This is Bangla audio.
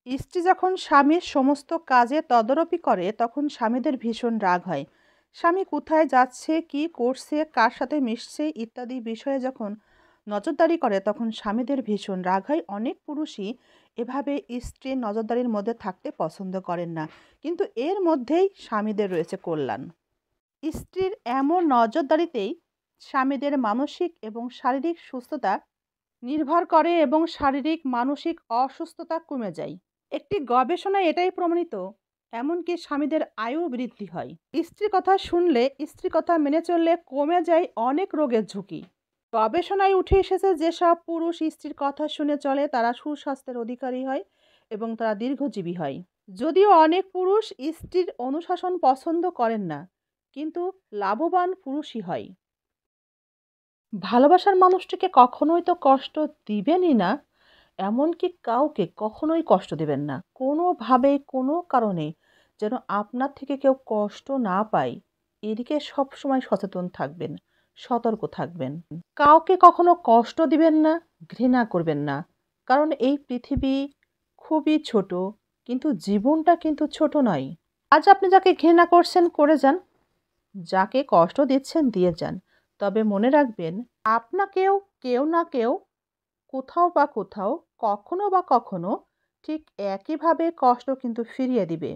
স্ত্রী যখন স্বামীর সমস্ত কাজে তদারকি করে তখন স্বামীদের ভীষণ রাগ হয়। স্বামী কোথায় যাচ্ছে, কি করছে, কার সাথে মিশছে ইত্যাদি বিষয়ে যখন নজরদারি করে তখন স্বামীদের ভীষণ রাগ হয়। অনেক পুরুষই এভাবে স্ত্রীর নজরদারির মধ্যে থাকতে পছন্দ করেন না, কিন্তু এর মধ্যেই স্বামীদের রয়েছে কল্যাণ। স্ত্রীর এমন নজরদারিতেই স্বামীদের মানসিক এবং শারীরিক সুস্থতা নির্ভর করে এবং শারীরিক মানসিক অসুস্থতা কমে যায়। একটি গবেষণায় এটাই প্রমাণিত, এমনকি স্বামীদের আয়ু বৃদ্ধি হয়। স্ত্রীর কথা শুনলে, স্ত্রীর কথা মেনে চললে কমে যায় অনেক রোগের ঝুঁকি। গবেষণায় উঠে এসেছে যেসব পুরুষ স্ত্রীর কথা শুনে চলে তারা সুস্বাস্থ্যের অধিকারী হয় এবং তারা দীর্ঘজীবী হয়। যদিও অনেক পুরুষ স্ত্রীর অনুশাসন পছন্দ করেন না, কিন্তু লাভবান পুরুষই হয়। ভালোবাসার মানুষটিকে কখনোই তো কষ্ট দিবেনই না, এমনকি কাউকে কখনোই কষ্ট দেবেন না। কোনোভাবেই কোনো কারণে যেন আপনার থেকে কেউ কষ্ট না পায়, এদিকে সবসময় সচেতন থাকবেন, সতর্ক থাকবেন। কাউকে কখনো কষ্ট দিবেন না, ঘৃণা করবেন না। কারণ এই পৃথিবী খুবই ছোট, কিন্তু জীবনটা কিন্তু ছোট নয়। আজ আপনি যাকে ঘৃণা করছেন করে যান, যাকে কষ্ট দিচ্ছেন দিয়ে যান। তবে মনে রাখবেন, আপনাকেও কেউ না কেউ কোথাও বা কোথাও কখনো বা কখনো ঠিক একইভাবে কষ্ট কিন্তু ফিরিয়ে দিবে।